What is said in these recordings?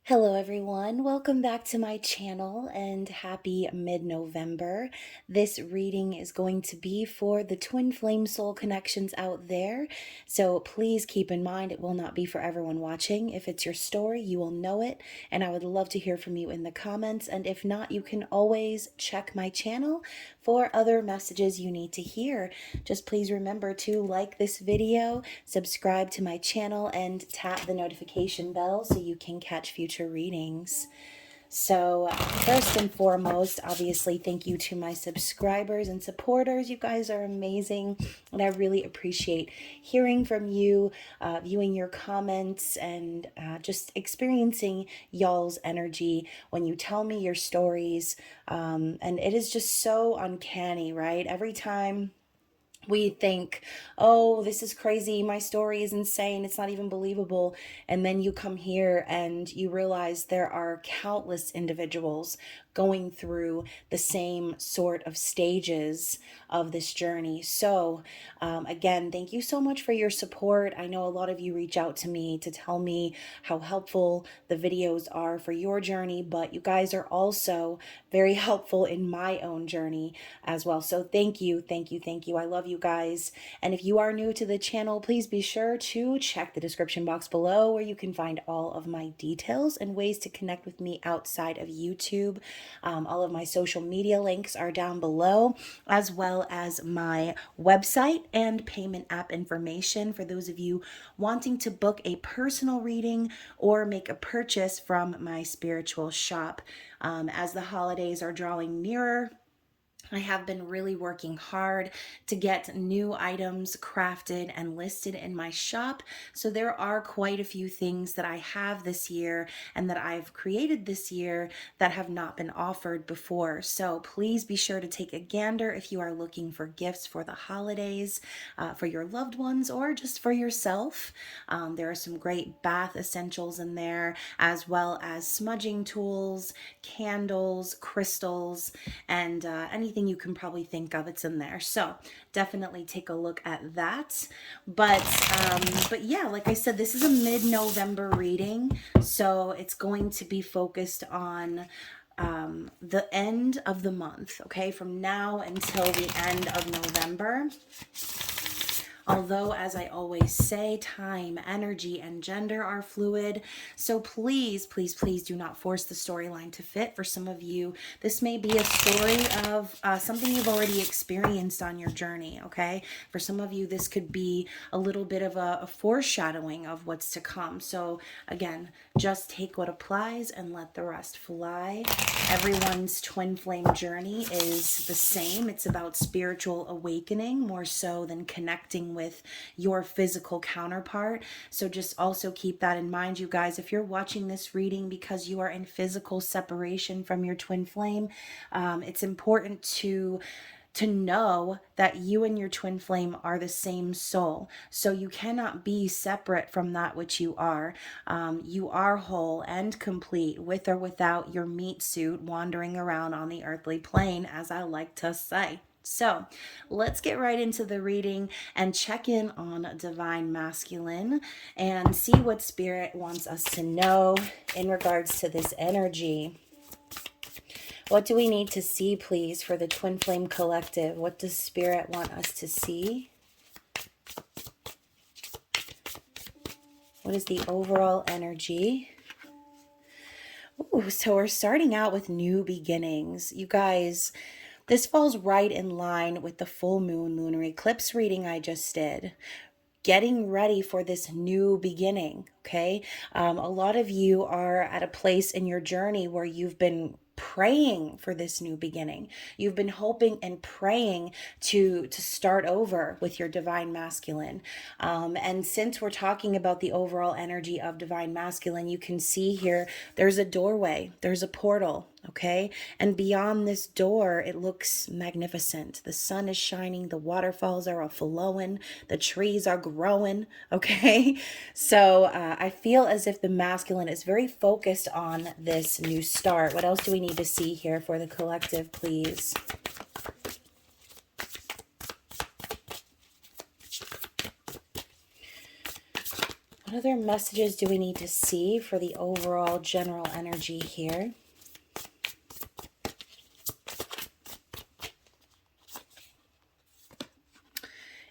Hello everyone, welcome back to my channel and happy mid-November. This reading is going to be for the twin flame soul connections out there. So please keep in mind it will not be for everyone watching. If it's your story, you will know it, and I would love to hear from you in the comments. And if not, you can always check my channel for other messages you need to hear. Just please remember to like this video, subscribe to my channel, and tap the notification bell so you can catch future readings. So first and foremost, obviously, thank you to my subscribers and supporters. You guys are amazing, and I really appreciate hearing from you, viewing your comments, and just experiencing y'all's energy when you tell me your stories. And it is just so uncanny, right? Every time we think, oh, this is crazy, my story is insane, it's not even believable, and then you come here and you realize there are countless individuals going through the same sort of stages of this journey. So again, thank you so much for your support. I know a lot of you reach out to me to tell me how helpful the videos are for your journey, but you guys are also very helpful in my own journey as well. So thank you, thank you, thank you. I love you guys. And if you are new to the channel, please be sure to check the description box below where you can find all of my details and ways to connect with me outside of YouTube. All of my social media links are down below, as well as my website and payment app information for those of you wanting to book a personal reading or make a purchase from my spiritual shop. As the holidays are drawing nearer, I have been really working hard to get new items crafted and listed in my shop. So there are quite a few things that I have this year and that I've created this year that have not been offered before. So please be sure to take a gander if you are looking for gifts for the holidays, for your loved ones, or just for yourself. There are some great bath essentials in there, as well as smudging tools, candles, crystals, and anything you can probably think of, it's in there. So definitely take a look at that. But yeah, like I said, this is a mid-November reading, so it's going to be focused on the end of the month, okay, from now until the end of November. Although, as I always say, time, energy, and gender are fluid. So please, please, please do not force the storyline to fit. For some of you, this may be a story of something you've already experienced on your journey, okay? For some of you, this could be a little bit of a foreshadowing of what's to come. So again, just take what applies and let the rest fly. Everyone's twin flame journey is the same. It's about spiritual awakening more so than connecting with your physical counterpart. So just also keep that in mind, you guys. If you're watching this reading because you are in physical separation from your twin flame, it's important to know that you and your twin flame are the same soul. So you cannot be separate from that which you are. You are whole and complete with or without your meat suit wandering around on the earthly plane, as I like to say. So let's get right into the reading and check in on Divine Masculine and see what Spirit wants us to know in regards to this energy. What do we need to see, please, for the Twin Flame Collective? What does Spirit want us to see? What is the overall energy? Ooh, so we're starting out with new beginnings. You guys, this falls right in line with the full moon lunar eclipse reading I just did. Getting ready for this new beginning, okay? A lot of you are at a place in your journey where you've been praying for this new beginning. You've been hoping and praying to start over with your Divine Masculine. And since we're talking about the overall energy of Divine Masculine, you can see here, there's a doorway, there's a portal, okay? And beyond this door, it looks magnificent. The sun is shining, the waterfalls are all flowing, the trees are growing, okay? So I feel as if the masculine is very focused on this new start. What else do we need to see here for the collective, please? What other messages do we need to see for the overall general energy here?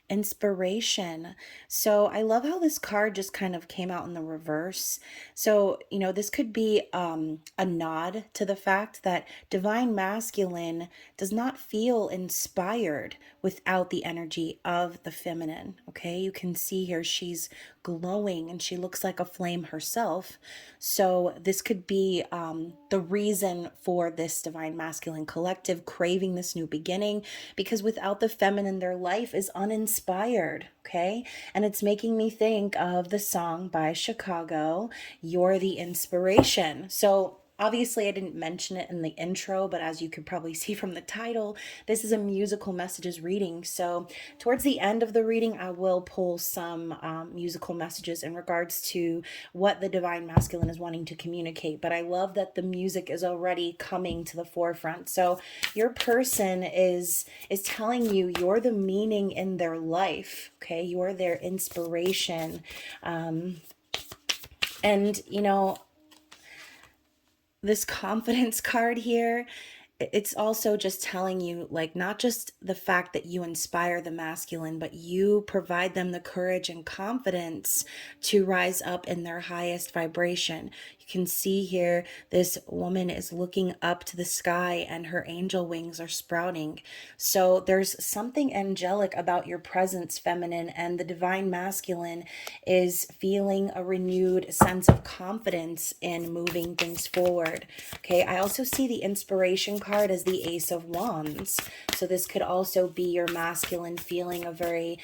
Inspiration. So I love how this card just kind of came out in the reverse. So, this could be a nod to the fact that divine masculine does not feel inspired without the energy of the feminine. Okay, you can see here she's glowing and she looks like a flame herself. So this could be the reason for this divine masculine collective craving this new beginning, because without the feminine, their life is uninspired. Okay, and it's making me think of the song by Chicago, "You're the Inspiration." So obviously, I didn't mention it in the intro, but as you could probably see from the title, this is a musical messages reading. So towards the end of the reading, I will pull some musical messages in regards to what the divine masculine is wanting to communicate. But I love that the music is already coming to the forefront. So your person is telling you you're the meaning in their life. Okay, you're their inspiration. And this confidence card here, it's also just telling you, like, not just the fact that you inspire the masculine, but you provide them the courage and confidence to rise up in their highest vibration. You can see here, this woman is looking up to the sky and her angel wings are sprouting. So there's something angelic about your presence, feminine, and the divine masculine is feeling a renewed sense of confidence in moving things forward. Okay, I also see the inspiration card as the Ace of Wands. So this could also be your masculine feeling a very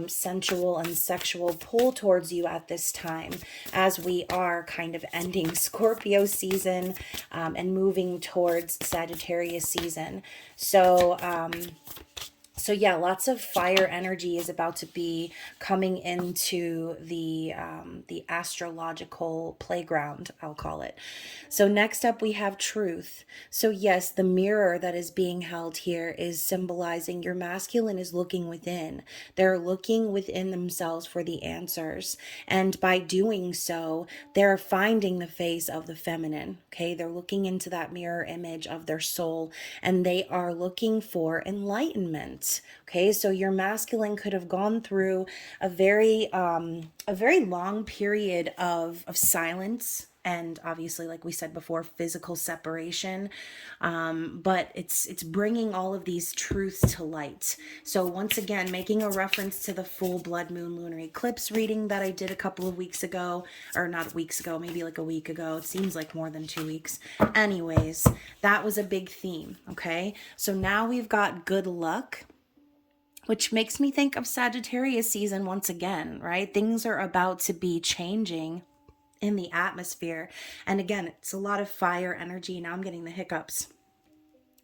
sensual and sexual pull towards you at this time, as we are kind of ending Scorpio season and moving towards Sagittarius season. So yeah, lots of fire energy is about to be coming into the astrological playground, I'll call it. So next up we have truth. So yes, the mirror that is being held here is symbolizing your masculine is looking within. They're looking within themselves for the answers. And by doing so, they're finding the face of the feminine. Okay, they're looking into that mirror image of their soul and they are looking for enlightenment. Okay, so your masculine could have gone through a very long period of silence, and obviously, like we said before, physical separation, but it's bringing all of these truths to light. So once again, making a reference to the full blood moon lunar eclipse reading that I did a couple of weeks ago, or not weeks ago, maybe like a week ago. It seems like more than 2 weeks. Anyways, that was a big theme. Okay, so now we've got good luck, which makes me think of Sagittarius season once again, right? Things are about to be changing in the atmosphere. And again, it's a lot of fire energy. Now I'm getting the hiccups.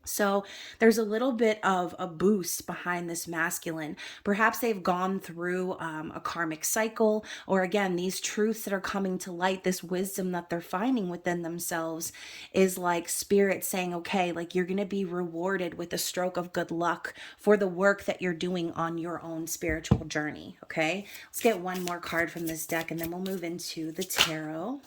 So there's a little bit of a boost behind this masculine. Perhaps they've gone through a karmic cycle, or again, these truths that are coming to light, this wisdom that they're finding within themselves is like spirit saying, okay, like you're going to be rewarded with a stroke of good luck for the work that you're doing on your own spiritual journey. Okay, let's get one more card from this deck and then we'll move into the tarot.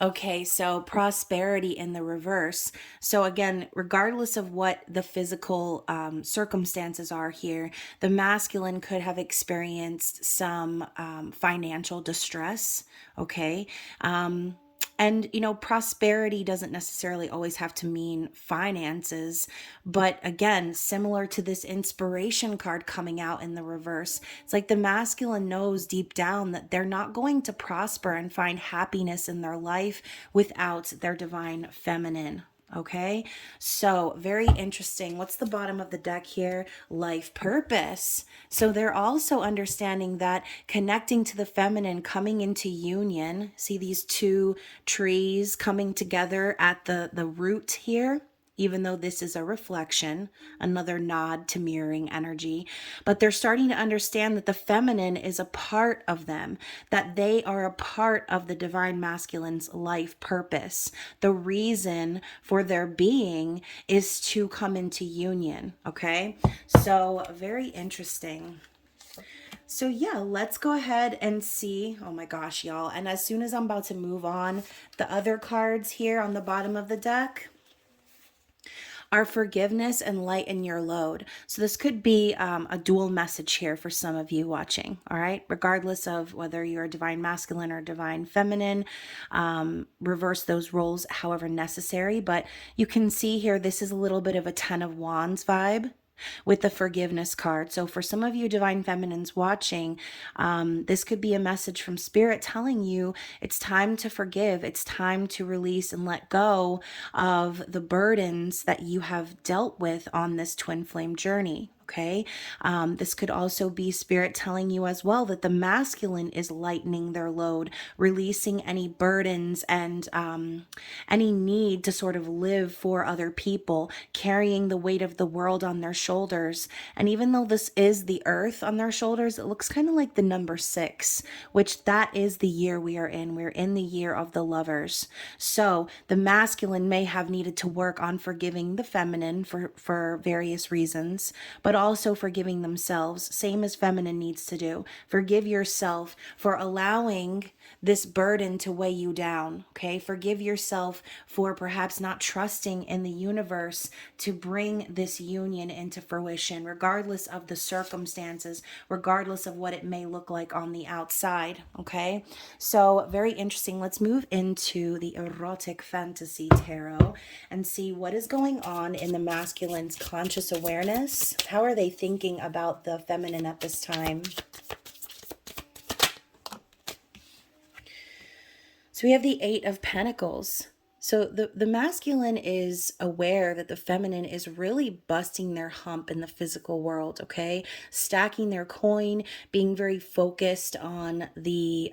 Okay, so prosperity in the reverse. So again, regardless of what the physical circumstances are here, the masculine could have experienced some financial distress. Okay. And, prosperity doesn't necessarily always have to mean finances. But again, similar to this inspiration card coming out in the reverse, it's like the masculine knows deep down that they're not going to prosper and find happiness in their life without their divine feminine. Okay, so very interesting. What's the bottom of the deck here? Life purpose. So they're also understanding that connecting to the feminine, coming into union. See these two trees coming together at the root here? Even though this is a reflection, another nod to mirroring energy. But they're starting to understand that the feminine is a part of them, that they are a part of the divine masculine's life purpose. The reason for their being is to come into union, okay? So very interesting. So yeah, let's go ahead and see. Oh my gosh, y'all. And as soon as I'm about to move on, the other cards here on the bottom of the deck are forgiveness and lighten your load. So this could be a dual message here for some of you watching, all right? Regardless of whether you're divine masculine or divine feminine, reverse those roles however necessary. But you can see here, this is a little bit of a 10 of Wands vibe with the forgiveness card. So for some of you divine feminines watching, this could be a message from spirit telling you it's time to forgive. It's time to release and let go of the burdens that you have dealt with on this twin flame journey. Okay. This could also be spirit telling you as well that the masculine is lightening their load, releasing any burdens and any need to sort of live for other people, carrying the weight of the world on their shoulders. And even though this is the earth on their shoulders, it looks kind of like the number 6, which that is the year we are in. We're in the year of the lovers. So the masculine may have needed to work on forgiving the feminine for various reasons, but also forgiving themselves, same as feminine needs to do. Forgive yourself for allowing this burden to weigh you down, okay? Forgive yourself for perhaps not trusting in the universe to bring this union into fruition, regardless of the circumstances, regardless of what it may look like on the outside, okay? So very interesting. Let's move into the erotic fantasy tarot and see what is going on in the masculine's conscious awareness. How are they thinking about the feminine at this time? So we have the 8 of Pentacles. So the masculine is aware that the feminine is really busting their hump in the physical world, okay? Stacking their coin, being very focused on the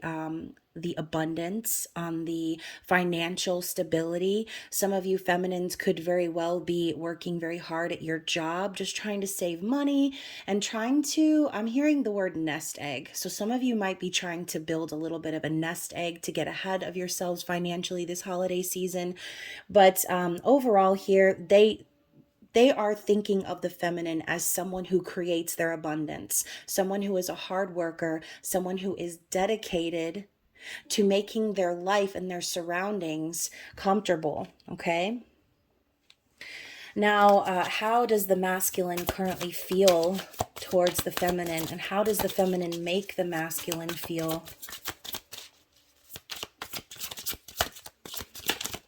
abundance, on the financial stability. Some of you feminines could very well be working very hard at your job, just trying to save money and trying to, I'm hearing the word nest egg. So some of you might be trying to build a little bit of a nest egg to get ahead of yourselves financially this holiday season. But overall here, they are thinking of the feminine as someone who creates their abundance, someone who is a hard worker, someone who is dedicated to making their life and their surroundings comfortable, okay? Now, how does the masculine currently feel towards the feminine, and how does the feminine make the masculine feel?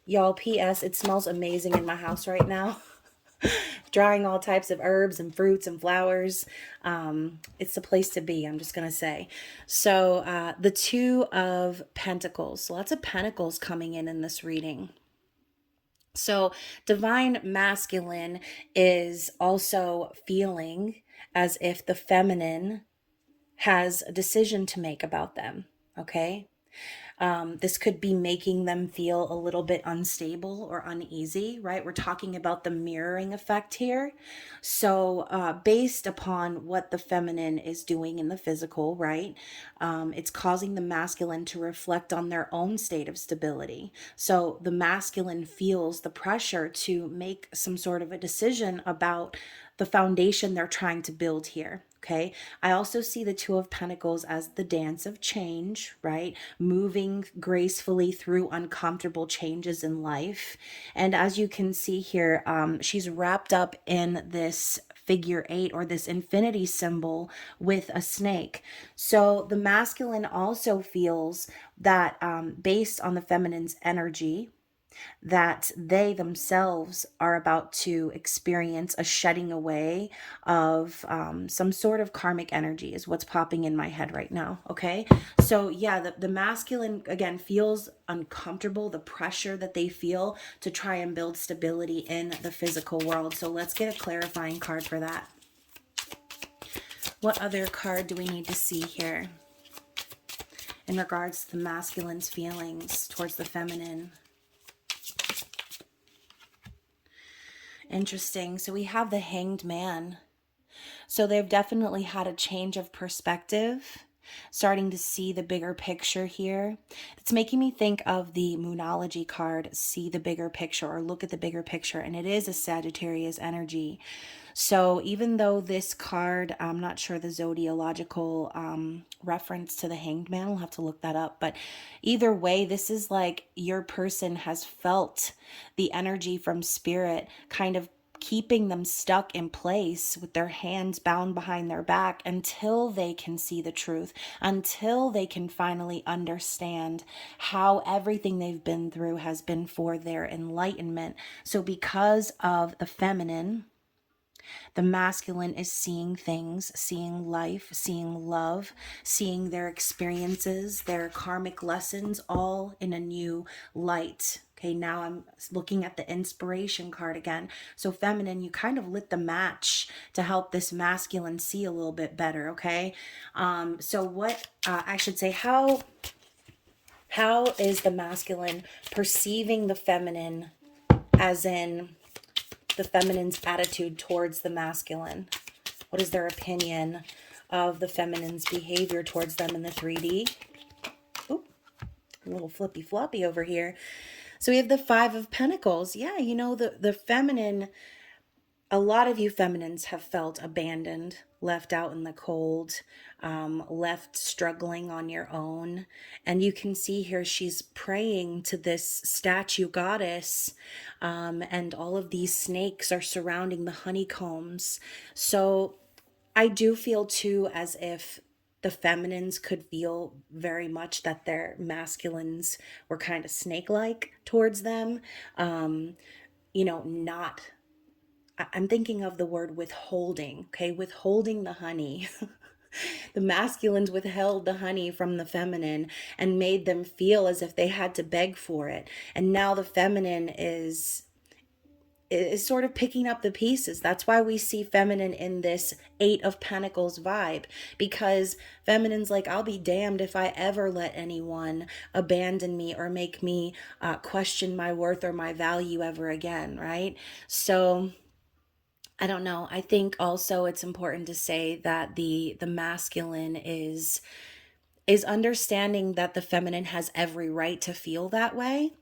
Y'all, P.S., it smells amazing in my house right now. Drying all types of herbs and fruits and flowers. It's the place to be, I'm just going to say. So the 2 of Pentacles. Lots of pentacles coming in this reading. So divine masculine is also feeling as if the feminine has a decision to make about them, okay? This could be making them feel a little bit unstable or uneasy, right? We're talking about the mirroring effect here. So based upon what the feminine is doing in the physical, right? It's causing the masculine to reflect on their own state of stability. So the masculine feels the pressure to make some sort of a decision about the foundation they're trying to build here. Okay. I also see the 2 of Pentacles as the dance of change, right? Moving gracefully through uncomfortable changes in life. And as you can see here, she's wrapped up in this figure 8 or this infinity symbol with a snake. So the masculine also feels that based on the feminine's energy, that they themselves are about to experience a shedding away of some sort of karmic energy is what's popping in my head right now. Okay. So yeah, the masculine again feels uncomfortable, the pressure that they feel to try and build stability in the physical world. So let's get a clarifying card for that. What other card do we need to see here in regards to the masculine's feelings towards the feminine? Interesting. So we have the Hanged Man. So they've definitely had a change of perspective starting to see the bigger picture here. It's making me think of the Moonology card, see the bigger picture or look at the bigger picture, and it is a Sagittarius energy. So even though this card, I'm not sure the zodiological reference to the Hanged Man, I'll have to look that up, but either way, this is like your person has felt the energy from spirit kind of keeping them stuck in place with their hands bound behind their back until they can see the truth, until they can finally understand how everything they've been through has been for their enlightenment. So because of the feminine, the masculine is seeing things, seeing life, seeing love, seeing their experiences, their karmic lessons, all in a new light. Okay, now I'm looking at the inspiration card again. So feminine, you kind of lit the match to help this masculine see a little bit better, okay? So what, I should say, how is the masculine perceiving the feminine, as in the feminine's attitude towards the masculine? What is their opinion of the feminine's behavior towards them in the 3D? Oop, a little flippy floppy over here. So we have the 5 of Pentacles. Yeah, you know, the feminine, a lot of you feminines have felt abandoned, left out in the cold, left struggling on your own. And you can see here she's praying to this statue goddess, and all of these snakes are surrounding the honeycombs. So I do feel too as if the feminines could feel very much that their masculines were kind of snake-like towards them. You know, not, I'm thinking of the word withholding, okay? Withholding the honey. The masculines withheld the honey from the feminine and made them feel as if they had to beg for it. And now the feminine is sort of picking up the pieces. That's why we see feminine in this 8 of Pentacles vibe, because feminine's like, I'll be damned if I ever let anyone abandon me or make me question my worth or my value ever again, right? So I don't know. I think also it's important to say that the masculine is understanding that the feminine has every right to feel that way.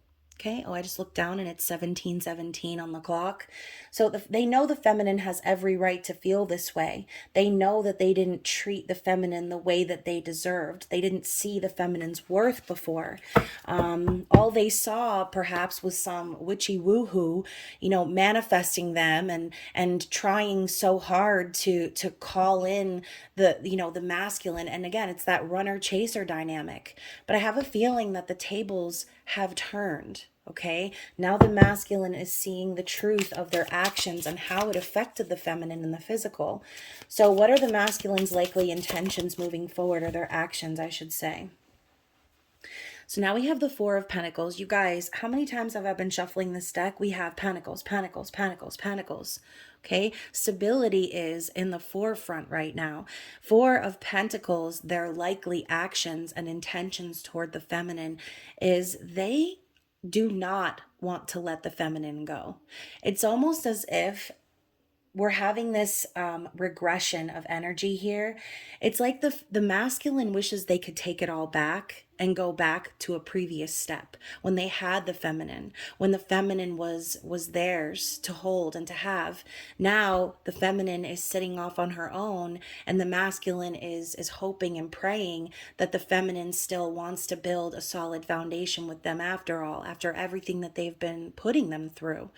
Okay. Oh, I just looked down and it's 17:17 on the clock. So they know the feminine has every right to feel this way. They know that they didn't treat the feminine the way that they deserved. They didn't see the feminine's worth before. All they saw perhaps was some witchy-woo, you know, manifesting them and trying so hard to call in the, you know, the masculine. And again, it's that runner chaser dynamic. But I have a feeling that the tables have turned. Okay, now the masculine is seeing the truth of their actions and how it affected the feminine in the physical. So what are the masculine's likely intentions moving forward, or their actions, I should say? So now we have the 4 of Pentacles. You guys, how many times have I been shuffling this deck? We have Pentacles, Pentacles, Pentacles, Pentacles. Okay, stability is in the forefront right now. 4 of Pentacles, their likely actions and intentions toward the feminine is they do not want to let the feminine go. It's almost as if we're having this regression of energy here. It's like the masculine wishes they could take it all back and go back to a previous step when they had the feminine, when the feminine was theirs to hold and to have. Now the feminine is sitting off on her own, and the masculine is hoping and praying that the feminine still wants to build a solid foundation with them after all, after everything that they've been putting them through.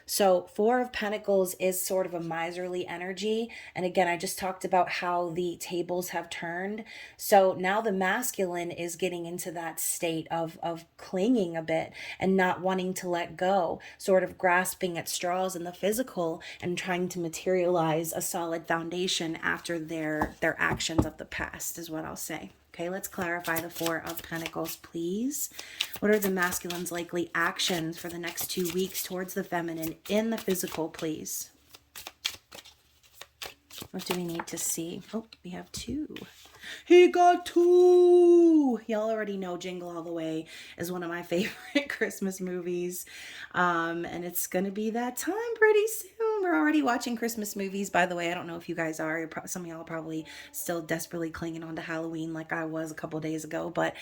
So 4 of Pentacles is sort of a miserly energy. And again, I just talked about how the tables have turned. So now the masculine is getting into that state of clinging a bit and not wanting to let go, sort of grasping at straws in the physical and trying to materialize a solid foundation after their actions of the past, is what I'll say. Okay, let's clarify the 4 of Pentacles, please. What are the masculine's likely actions for the next 2 weeks towards the feminine in the physical, please? What do we need to see? Oh, we have 2. He got 2. Y'all already know Jingle All the Way is one of my favorite Christmas movies. And it's going to be that time pretty soon. we're already watching Christmas movies, by the way. I don't know if you guys are. Some of y'all are probably still desperately clinging on to Halloween like I was a couple days ago. But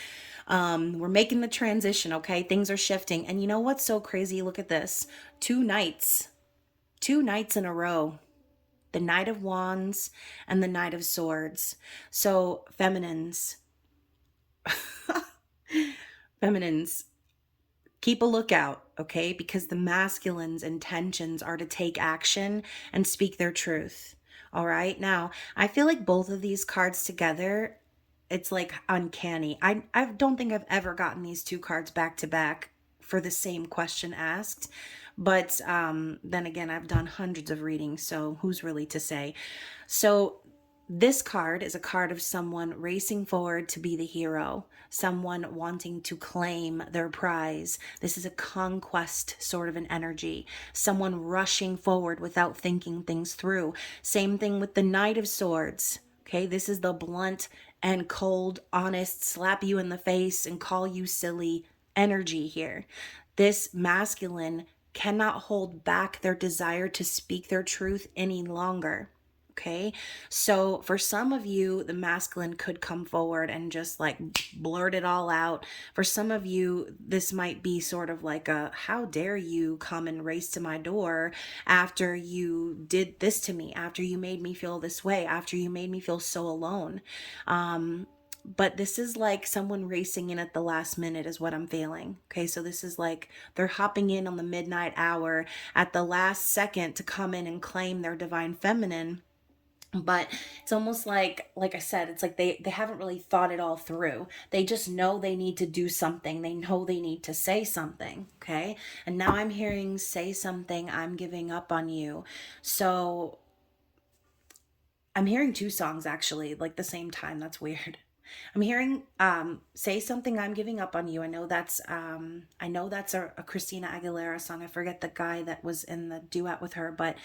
we're making the transition, okay? Things are shifting. And you know what's so crazy? Look at this. 2 nights. 2 nights in a row. The Knight of Wands and the Knight of Swords. So, feminines. Feminines, keep a lookout, okay? Because the masculine's intentions are to take action and speak their truth. All right. Now, I feel like both of these cards together, it's like uncanny. I don't think I've ever gotten these two cards back to back for the same question asked. But then again, I've done hundreds of readings, so who's really to say? So this card is a card of someone racing forward to be the hero, someone wanting to claim their prize. This is a conquest sort of an energy, someone rushing forward without thinking things through. Same thing with the Knight of Swords. Okay, this is the blunt and cold, honest, slap you in the face and call you silly energy here. This masculine cannot hold back their desire to speak their truth any longer. Okay. So for some of you, the masculine could come forward and just like blurt it all out. For some of you, this might be sort of like a, how dare you come and race to my door after you did this to me, after you made me feel this way, after you made me feel so alone. But this is like someone racing in at the last minute is what I'm feeling. Okay, so this is like they're hopping in on the midnight hour at the last second to come in and claim their divine feminine. But it's almost like I said, it's like they haven't really thought it all through. They just know they need to do something. They know they need to say something, okay? And now I'm hearing say something, I'm giving up on you. So I'm hearing two songs actually, like the same time. That's weird. I'm hearing say something, I'm giving up on you. I know that's a Christina Aguilera song. I forget the guy that was in the duet with her, but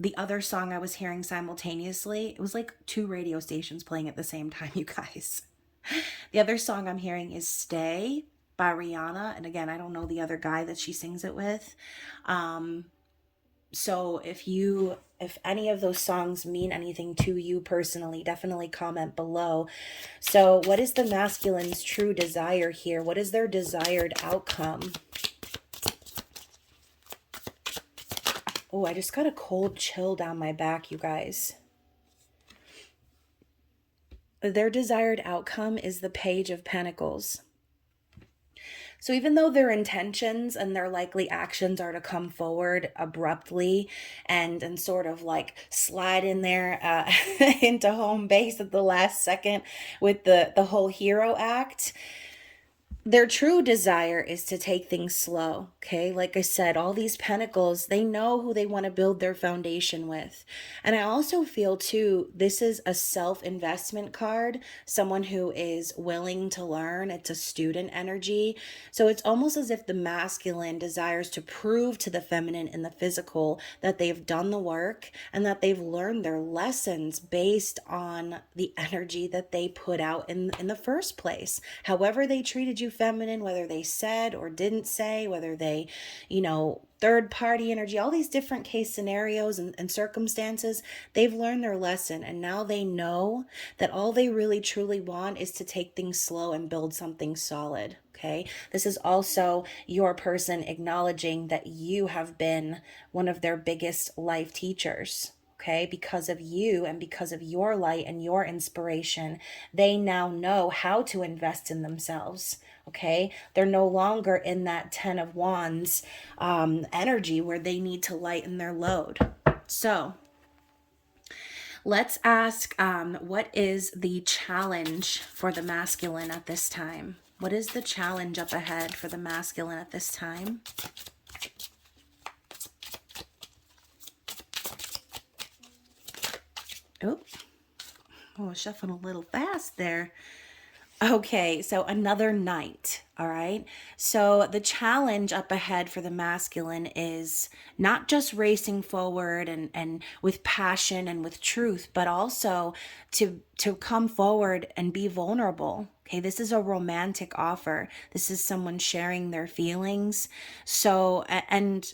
the other song I was hearing simultaneously, it was like two radio stations playing at the same time, you guys. The other song I'm hearing is Stay by Rihanna. And again, I don't know the other guy that she sings it with. So if any of those songs mean anything to you personally, definitely comment below. So what is the masculine's true desire here? What is their desired outcome? Oh, I just got a cold chill down my back, you guys. Their desired outcome is the Page of Pentacles. So even though their intentions and their likely actions are to come forward abruptly and sort of like slide in there into home base at the last second with the whole hero act, their true desire is to take things slow, okay? Like I said, all these pentacles, they know who they want to build their foundation with. And I also feel too, this is a self-investment card, someone who is willing to learn. It's a student energy. So it's almost as if the masculine desires to prove to the feminine and the physical that they've done the work and that they've learned their lessons based on the energy that they put out in the first place. However they treated you feminine, whether they said or didn't say, whether they, third party energy, all these different case scenarios and circumstances, they've learned their lesson. And now they know that all they really truly want is to take things slow and build something solid. Okay. This is also your person acknowledging that you have been one of their biggest life teachers. Okay, because of you and because of your light and your inspiration, they now know how to invest in themselves. Okay, they're no longer in that 10 of Wands energy where they need to lighten their load. So let's ask, what is the challenge for the masculine at this time? What is the challenge up ahead for the masculine at this time? Oh, shuffling a little fast there. Okay, so another night, all right? So the challenge up ahead for the masculine is not just racing forward and with passion and with truth, but also to come forward and be vulnerable. Okay, this is a romantic offer. This is someone sharing their feelings. So, and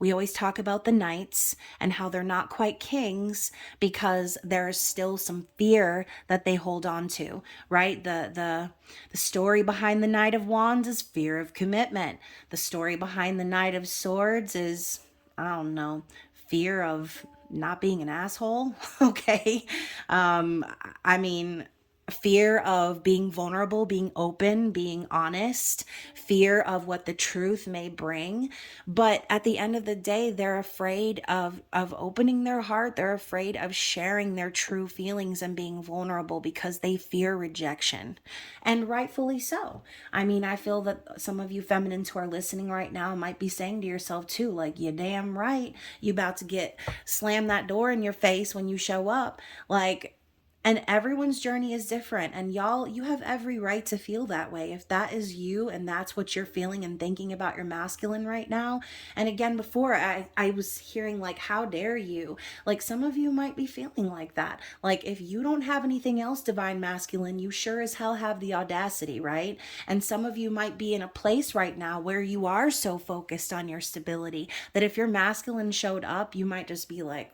we always talk about the knights and how they're not quite kings because there's still some fear that they hold on to, right? The story behind the Knight of Wands is fear of commitment. The story behind the Knight of Swords is, I don't know, fear of not being an asshole. Okay. I mean, fear of being vulnerable, being open, being honest, fear of what the truth may bring. But at the end of the day, they're afraid of opening their heart. They're afraid of sharing their true feelings and being vulnerable because they fear rejection. And rightfully so. I mean, I feel that some of you feminines who are listening right now might be saying to yourself too, like, you damn right, you about to get slam that door in your face when you show up. Like, and everyone's journey is different. And y'all, you have every right to feel that way. If that is you and that's what you're feeling and thinking about your masculine right now. And again, before I was hearing like, how dare you? Like some of you might be feeling like that. Like if you don't have anything else divine masculine, you sure as hell have the audacity, right? And some of you might be in a place right now where you are so focused on your stability that if your masculine showed up, you might just be like,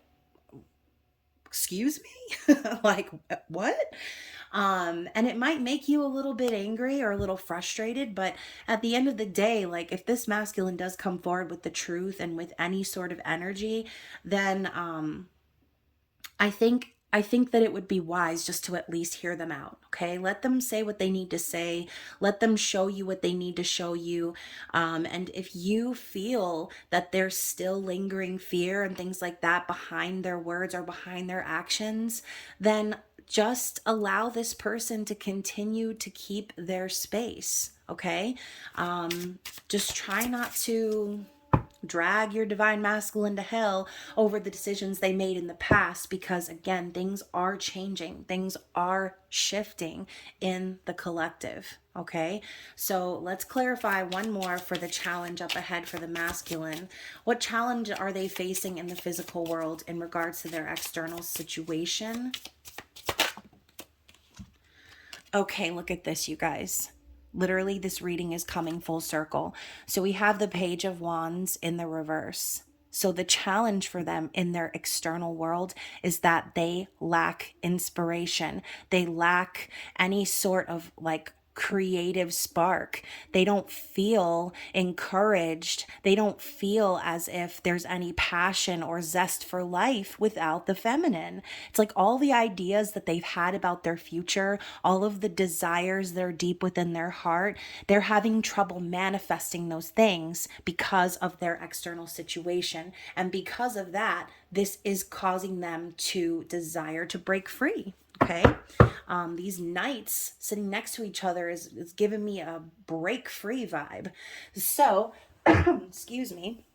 excuse me? Like, what? And it might make you a little bit angry or a little frustrated, but at the end of the day, like if this masculine does come forward with the truth and with any sort of energy, then I think that it would be wise just to at least hear them out. Okay, let them say what they need to say. Let them show you what they need to show you. And if you feel that there's still lingering fear and things like that behind their words or behind their actions, then just allow this person to continue to keep their space. Okay, just try not to drag your divine masculine to hell over the decisions they made in the past, because again, things are changing, things are shifting in the collective. Okay, so let's clarify one more for the challenge up ahead for the masculine. What challenge are they facing in the physical world in regards to their external situation? Okay, look at this, you guys. Literally, this reading is coming full circle. So we have the Page of Wands in the reverse. So the challenge for them in their external world is that they lack inspiration. They lack any sort of like creative spark. They don't feel encouraged. They don't feel as if there's any passion or zest for life without the feminine. It's like all the ideas that they've had about their future, all of the desires that are deep within their heart, they're having trouble manifesting those things because of their external situation. And because of that, this is causing them to desire to break free. Okay, these knights sitting next to each other is giving me a break free vibe. So, excuse me.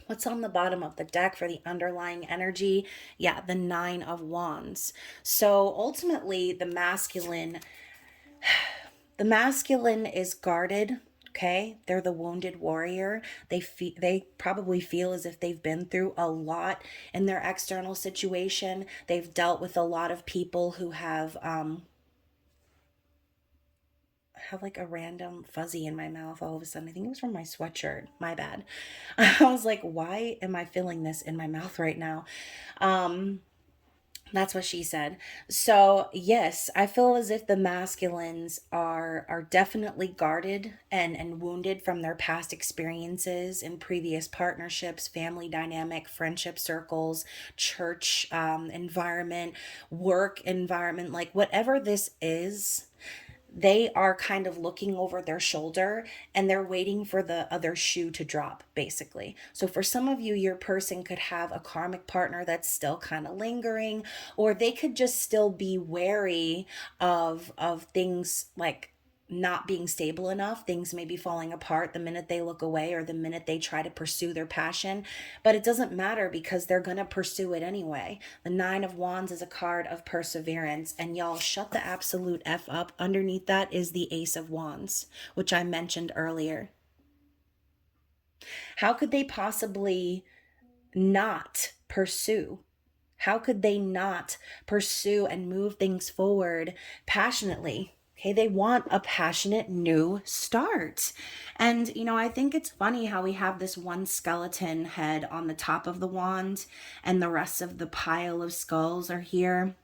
What's on the bottom of the deck for the underlying energy? Yeah, the Nine of Wands. So ultimately, the masculine is guarded. Okay, they're the wounded warrior. They probably feel as if they've been through a lot in their external situation. They've dealt with a lot of people who have like a random fuzzy in my mouth all of a sudden. I think it was from my sweatshirt. My bad. I was like, why am I feeling this in my mouth right now? That's what she said. So yes, I feel as if the masculines are definitely guarded and wounded from their past experiences in previous partnerships, family dynamic, friendship circles, church environment, work environment, like whatever this is. They are kind of looking over their shoulder and they're waiting for the other shoe to drop, basically. So for some of you, your person could have a karmic partner that's still kind of lingering, or they could just still be wary of things like not being stable enough. Things may be falling apart the minute they look away or the minute they try to pursue their passion. But it doesn't matter because they're going to pursue it anyway. The Nine of Wands is a card of perseverance. And y'all, shut the absolute F up. Underneath that is the Ace of Wands, which I mentioned earlier. How could they possibly not pursue? How could they not pursue and move things forward passionately? Okay, they want a passionate new start. And, you know, I think it's funny how we have this one skeleton head on the top of the wand and the rest of the pile of skulls are here.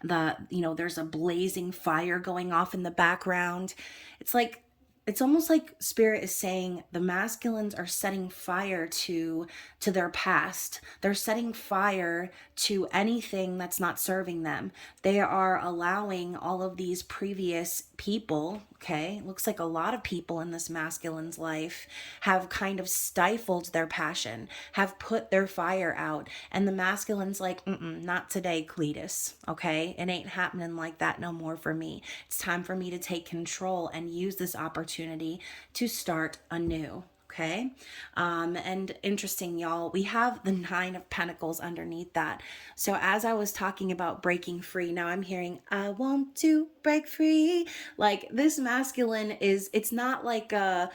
There's a blazing fire going off in the background. It's like, it's almost like spirit is saying the masculines are setting fire to their past. They're setting fire to anything that's not serving them. They are allowing all of these previous people, okay, looks like a lot of people in this masculine's life have kind of stifled their passion, have put their fire out, and the masculine's like, not today, Cletus, okay? It ain't happening like that no more for me. It's time for me to take control and use this opportunity to start anew. Okay. And interesting, y'all, we have the Nine of Pentacles underneath that. So as I was talking about breaking free, now I'm hearing, I want to break free. Like this masculine is, it's not like a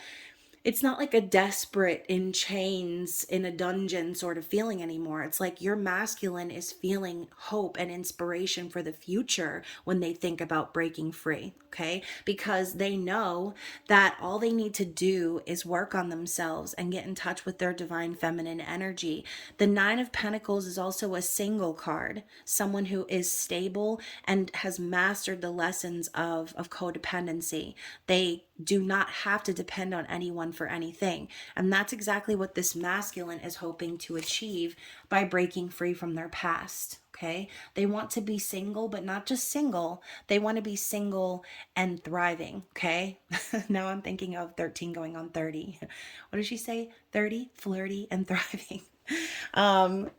desperate in chains in a dungeon sort of feeling anymore. It's like your masculine is feeling hope and inspiration for the future when they think about breaking free, okay? Because they know that all they need to do is work on themselves and get in touch with their divine feminine energy. The Nine of Pentacles is also a single card, someone who is stable and has mastered the lessons of codependency. They do not have to depend on anyone for anything. And that's exactly what this masculine is hoping to achieve by breaking free from their past. Okay. They want to be single, but not just single. They want to be single and thriving. Okay. Now I'm thinking of 13 going on 30. What did she say? 30, flirty, and thriving.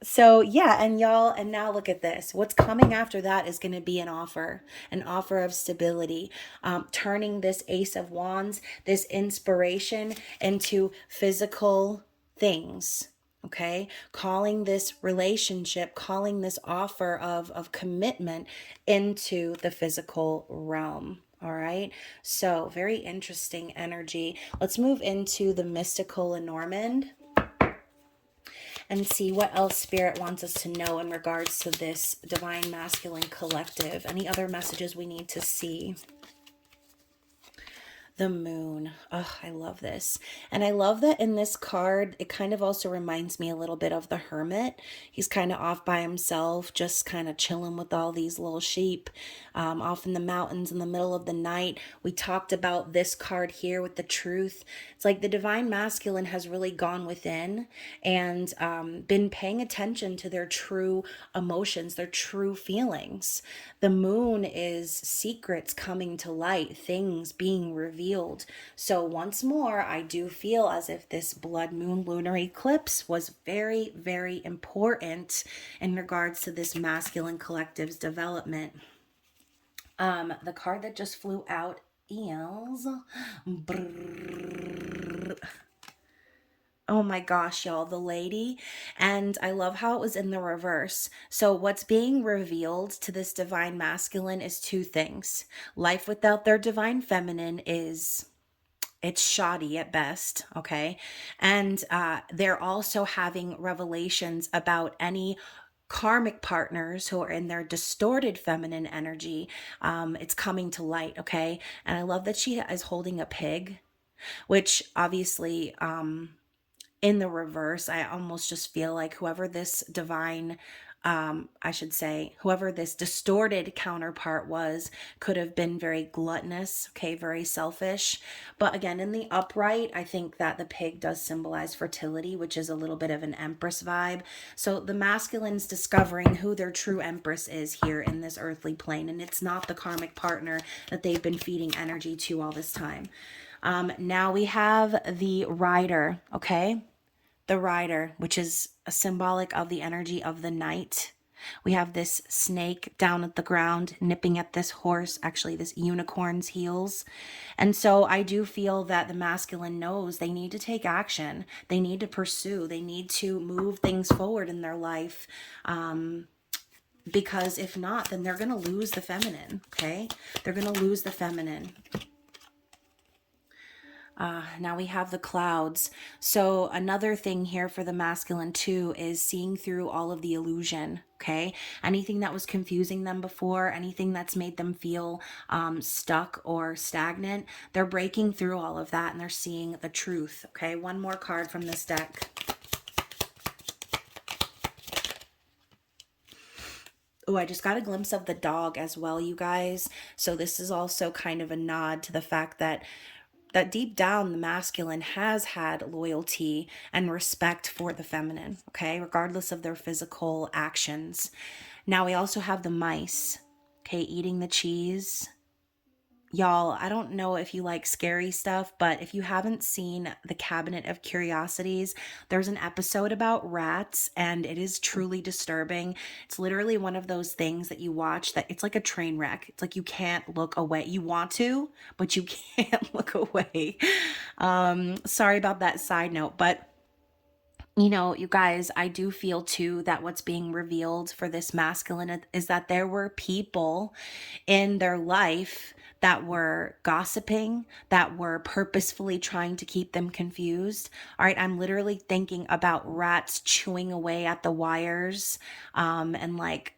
So yeah, and y'all, and now look at this. What's coming after that is going to be an offer of stability, turning this Ace of Wands, this inspiration into physical things. Okay, calling this relationship, calling this offer of commitment into the physical realm. All right, so very interesting energy. Let's move into the mystical Lenormand and see what else Spirit wants us to know in regards to this Divine Masculine Collective. Any other messages we need to see? The Moon. Oh, I love this. And I love that in this card, it kind of also reminds me a little bit of the Hermit. He's kind of off by himself, just kind of chilling with all these little sheep off in the mountains in the middle of the night. We talked about this card here with the Truth. It's like the Divine Masculine has really gone within and been paying attention to their true emotions, their true feelings. The Moon is secrets coming to light, things being revealed. So once more, I do feel as if this blood moon lunar eclipse was very, very important in regards to this masculine collective's development. The card that just flew out is... Oh my gosh, y'all, the Lady. And I love how it was in the reverse. So what's being revealed to this divine masculine is two things. Life without their divine feminine is, it's shoddy at best, okay? And they're also having revelations about any karmic partners who are in their distorted feminine energy. It's coming to light, okay? And I love that she is holding a pig, which obviously... in the reverse, I almost just feel like whoever this divine, whoever this distorted counterpart was, could have been very gluttonous, okay, very selfish. But again, in the upright, I think that the pig does symbolize fertility, which is a little bit of an empress vibe. So the masculine's discovering who their true empress is here in this earthly plane, and it's not the karmic partner that they've been feeding energy to all this time. Now we have the Rider, okay? The Rider, which is a symbolic of the energy of the night. We have this snake down at the ground nipping at this horse, actually this unicorn's heels. And so I do feel that the masculine knows they need to take action. They need to pursue. They need to move things forward in their life. Because if not, then they're going to lose the feminine, okay? They're going to lose the feminine. Now we have the clouds. So another thing here for the masculine too is seeing through all of the illusion. Okay. Anything that was confusing them before, anything that's made them feel stuck or stagnant, they're breaking through all of that and they're seeing the truth. Okay. One more card from this deck. Oh, I just got a glimpse of the dog as well, you guys. So this is also kind of a nod to the fact that deep down the masculine has had loyalty and respect for the feminine, okay, regardless of their physical actions. Now we also have the mice, okay, eating the cheese. Y'all, I don't know if you like scary stuff, but if you haven't seen The Cabinet of Curiosities, there's an episode about rats and it is truly disturbing. It's literally one of those things that you watch that it's like a train wreck. It's like you can't look away. You want to, but you can't look away. Sorry about that side note, but you know, you guys, I do feel too that what's being revealed for this masculine is that there were people in their life that were gossiping, that were purposefully trying to keep them confused. All right, I'm literally thinking about rats chewing away at the wires, and like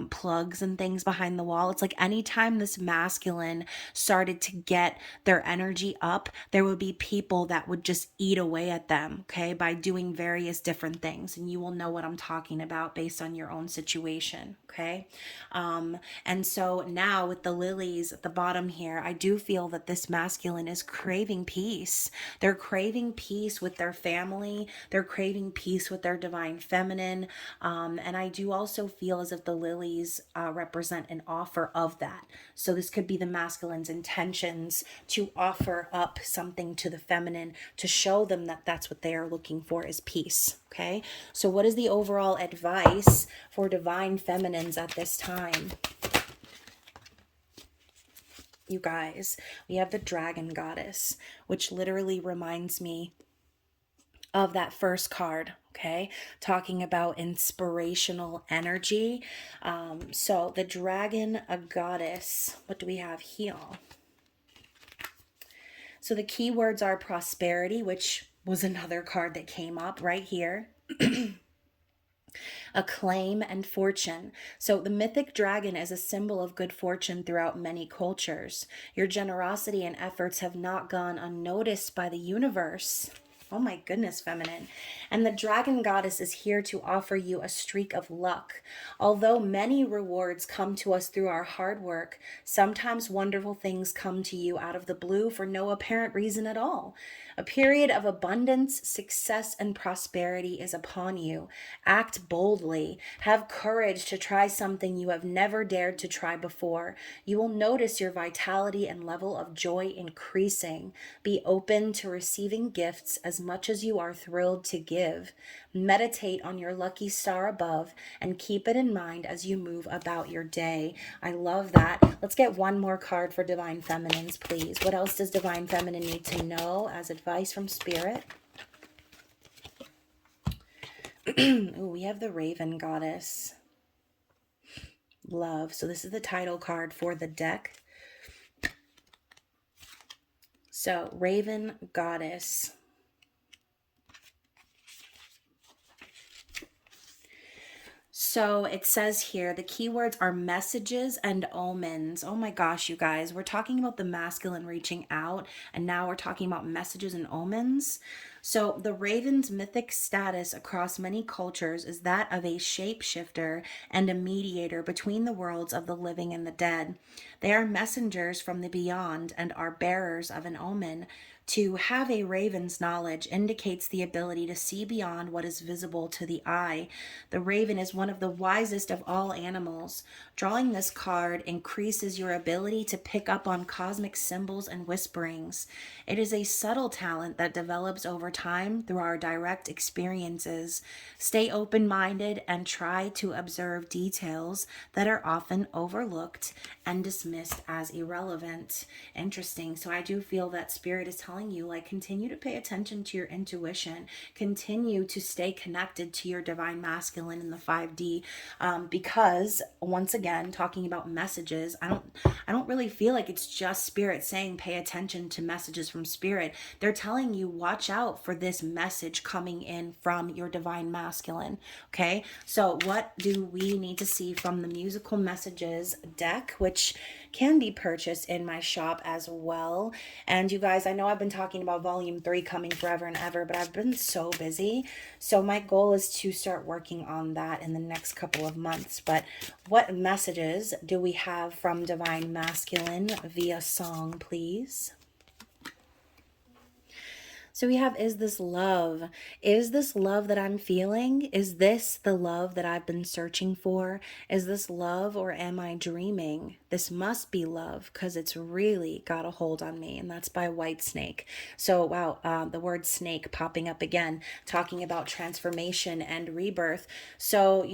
plugs and things behind the wall. It's like anytime this masculine started to get their energy up, there would be people that would just eat away at them, okay, by doing various different things. And you will know what I'm talking about based on your own situation, okay? And so now with the lilies at the bottom here, I do feel that this masculine is craving peace. They're craving peace with their family. They're craving peace with their divine feminine. And I do also feel as if the lilies represent an offer of that. So this could be the masculine's intentions to offer up something to the feminine to show them that that's what they are looking for is peace. Okay. So what is the overall advice for divine feminines at this time? You guys, we have the dragon goddess, which literally reminds me of that first card, okay, talking about inspirational energy. So the dragon, a goddess, what do we have here? So the keywords are prosperity, which was another card that came up right here. Acclaim and fortune. So the mythic dragon is a symbol of good fortune throughout many cultures. Your generosity and efforts have not gone unnoticed by the universe. Oh my goodness, feminine. And the dragon goddess is here to offer you a streak of luck. Although many rewards come to us through our hard work, sometimes wonderful things come to you out of the blue for no apparent reason at all. A period of abundance, success, and prosperity is upon you. Act boldly. Have courage to try something you have never dared to try before. You will notice your vitality and level of joy increasing. Be open to receiving gifts as much as you are thrilled to give. Meditate on your lucky star above and keep it in mind as you move about your day. I love that. Let's get one more card for Divine Feminines, please. What else does Divine Feminine need to know as advice from Spirit? Ooh, we have the Raven Goddess. Love. So this is the title card for the deck. So Raven Goddess. So it says here, the keywords are messages and omens. Oh my gosh, you guys, we're talking about the masculine reaching out, and now we're talking about messages and omens. So the raven's mythic status across many cultures is that of a shapeshifter and a mediator between the worlds of the living and the dead. They are messengers from the beyond and are bearers of an omen. To have a raven's knowledge indicates the ability to see beyond what is visible to the eye. The raven is one of the wisest of all animals. Drawing this card increases your ability to pick up on cosmic symbols and whisperings. It is a subtle talent that develops over time through our direct experiences. Stay open-minded and try to observe details that are often overlooked and dismissed as irrelevant. Interesting. So I do feel that Spirit is telling you, like, continue to pay attention to your intuition, continue to stay connected to your divine masculine in the 5D, because once again, talking about messages, I don't really feel like it's just Spirit saying pay attention to messages from Spirit. They're telling you watch out for this message coming in from your divine masculine. Okay, so what do we need to see from the musical messages deck, which can be purchased in my shop as well? And you guys, I know I've been talking about volume 3 coming forever and ever, but I've been so busy. So my goal is to start working on that in the next couple of months. But what messages do we have from divine masculine via song, please? So we have, is this love? Is this love that I'm feeling? Is this the love that I've been searching for? Is this love, or am I dreaming? This must be love because it's really got a hold on me. And that's by White Snake. So wow, the word snake popping up again, talking about transformation and rebirth. So,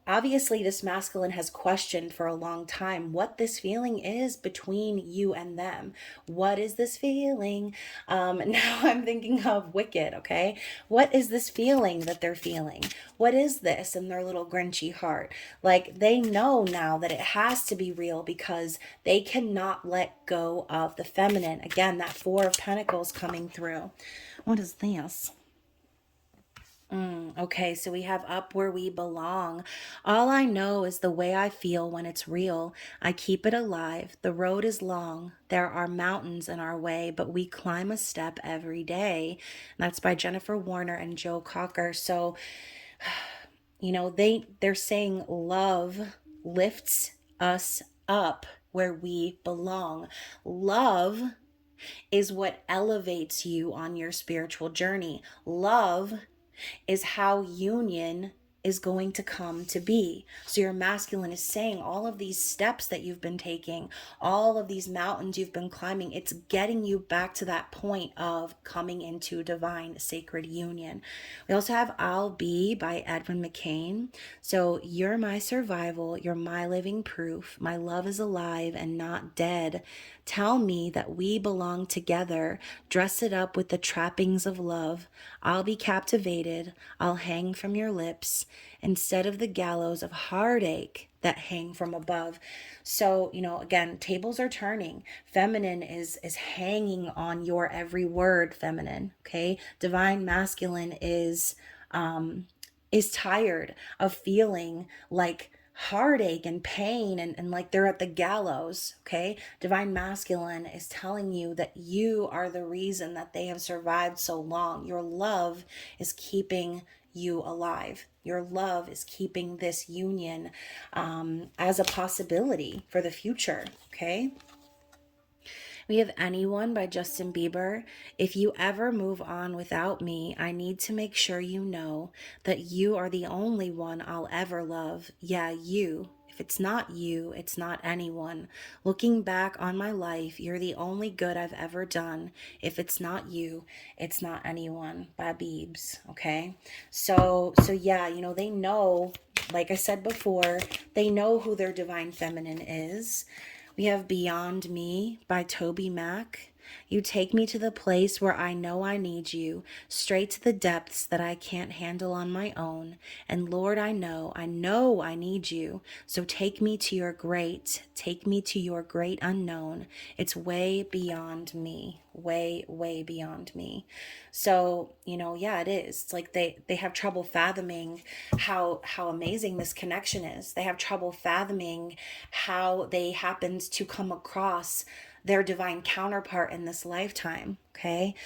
obviously this masculine has questioned for a long time what this feeling is between you and them. What is this feeling? Now I'm thinking of Wicked, okay? What is this feeling that they're feeling? What is this in their little grinchy heart? Like, they know now that it has to be real because they cannot let go of the feminine. Again, that Four of Pentacles coming through. What is this? Okay, so we have up where we belong. All I know is the way I feel when it's real. I keep it alive. The road is long. There are mountains in our way, but we climb a step every day. And that's by Jennifer Warner and Joe Cocker. So, they're saying love lifts us up where we belong. Love is what elevates you on your spiritual journey. Love is how union is going to come to be. So your masculine is saying all of these steps that you've been taking, all of these mountains you've been climbing, it's getting you back to that point of coming into divine sacred union. We also have I'll Be by Edwin McCain. So you're my survival, you're my living proof. My love is alive and not dead. Tell me that we belong together. Dress it up with the trappings of love. I'll be captivated. I'll hang from your lips instead of the gallows of heartache that hang from above. So, again, tables are turning. Feminine is hanging on your every word, feminine, okay? Divine masculine is tired of feeling like heartache and pain and like they're at the gallows. Okay, divine masculine is telling you that you are the reason that they have survived so long. Your love is keeping you alive. Your love is keeping this union as a possibility for the future. Okay, we have Anyone by Justin Bieber. If you ever move on without me, I need to make sure you know that you are the only one I'll ever love. Yeah, you. If it's not you, it's not anyone. Looking back on my life, you're the only good I've ever done. If it's not you, it's not anyone. By Biebs, okay? So yeah, they know, like I said before, they know who their divine feminine is. We have Beyond Me by Toby Mac. You take me to the place where I know I need you, straight to the depths that I can't handle on my own. And Lord, I know I need you. So take me to your great unknown. It's way beyond me, way, way beyond me. So, yeah, it is. It's like they have trouble fathoming how amazing this connection is. They have trouble fathoming how they happened to come across their divine counterpart in this lifetime. Okay.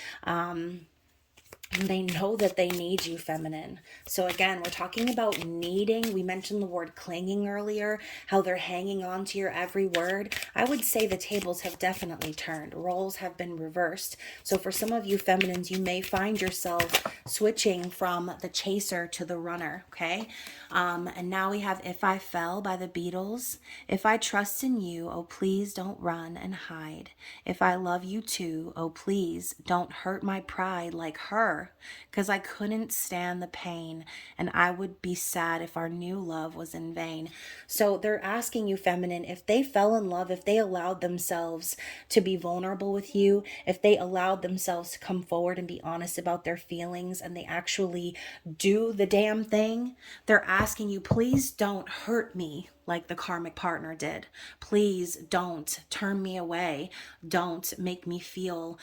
And they know that they need you, feminine. So again, we're talking about needing. We mentioned the word clinging earlier, how they're hanging on to your every word. I would say the tables have definitely turned. Roles have been reversed. So for some of you feminines, you may find yourself switching from the chaser to the runner, okay? And now we have If I Fell by the Beatles. If I trust in you, oh please don't run and hide. If I love you too, oh please don't hurt my pride like her. her because I couldn't stand the pain, and I would be sad if our new love was in vain. So they're asking you, feminine, if they fell in love, if they allowed themselves to be vulnerable with you, if they allowed themselves to come forward and be honest about their feelings, and they actually do the damn thing, they're asking you, please don't hurt me like the karmic partner did. Please don't turn me away. Don't make me feel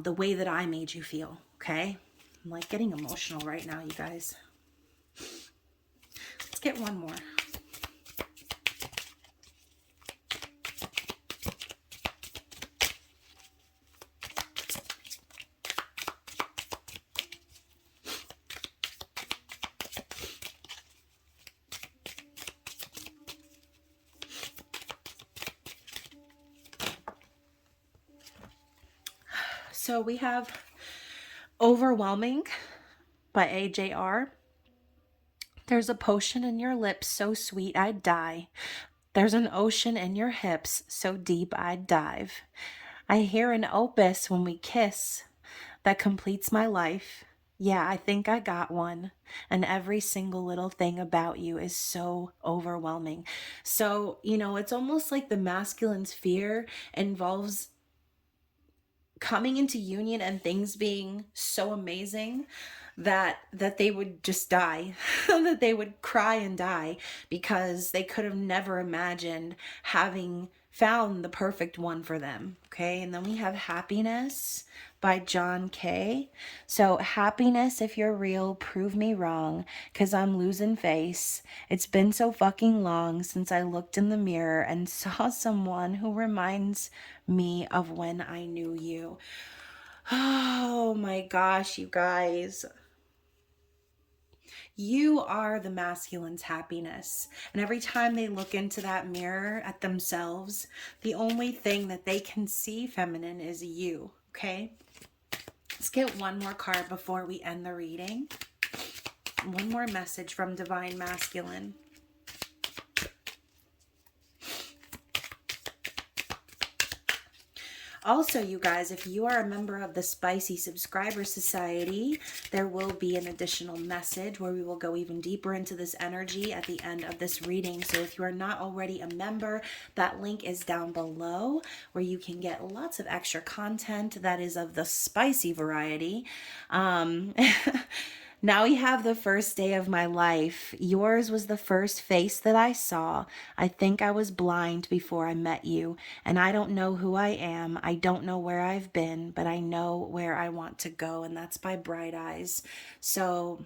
the way that I made you feel, okay? I'm like getting emotional right now, you guys. Let's get one more. So we have Overwhelming by AJR. There's a potion in your lips so sweet I'd die. There's an ocean in your hips so deep I'd dive. I hear an opus when we kiss that completes my life. Yeah, I think I got one. And every single little thing about you is so overwhelming. So, it's almost like the masculine sphere involves coming into union and things being so amazing that they would just die, that they would cry and die because they could have never imagined having found the perfect one for them. Okay, and then we have Happiness by John Kay. So, happiness, if you're real, prove me wrong, cause I'm losing face. It's been so fucking long since I looked in the mirror and saw someone who reminds me of when I knew you. Oh my gosh, you guys. You are the masculine's happiness. And every time they look into that mirror at themselves, the only thing that they can see, feminine, is you. Okay? Let's get one more card before we end the reading. One more message from Divine Masculine. Also, you guys, if you are a member of the Spicy Subscriber Society, there will be an additional message where we will go even deeper into this energy at the end of this reading. So if you are not already a member, that link is down below where you can get lots of extra content that is of the spicy variety. Now we have the first day of my life. Yours was the first face that I saw. I think I was blind before I met you, and I don't know who I am. I don't know where I've been, but I know where I want to go, and that's by Bright Eyes. So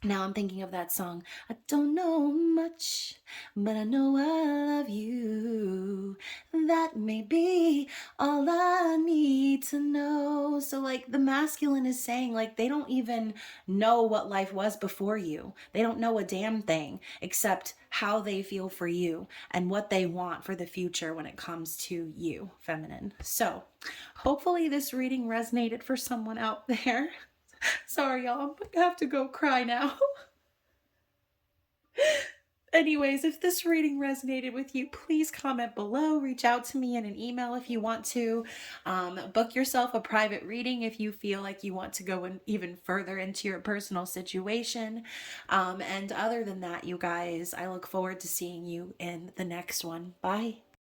now I'm thinking of that song. I don't know much, but I know I love you. That may be all I need to know. So like the masculine is saying, like, they don't even know what life was before you. They don't know a damn thing except how they feel for you and what they want for the future when it comes to you, feminine. So hopefully this reading resonated for someone out there. Sorry, y'all. I'm gonna have to go cry now. Anyways, if this reading resonated with you, please comment below. Reach out to me in an email if you want to. Book yourself a private reading if you feel like you want to go even further into your personal situation. And other than that, you guys, I look forward to seeing you in the next one. Bye.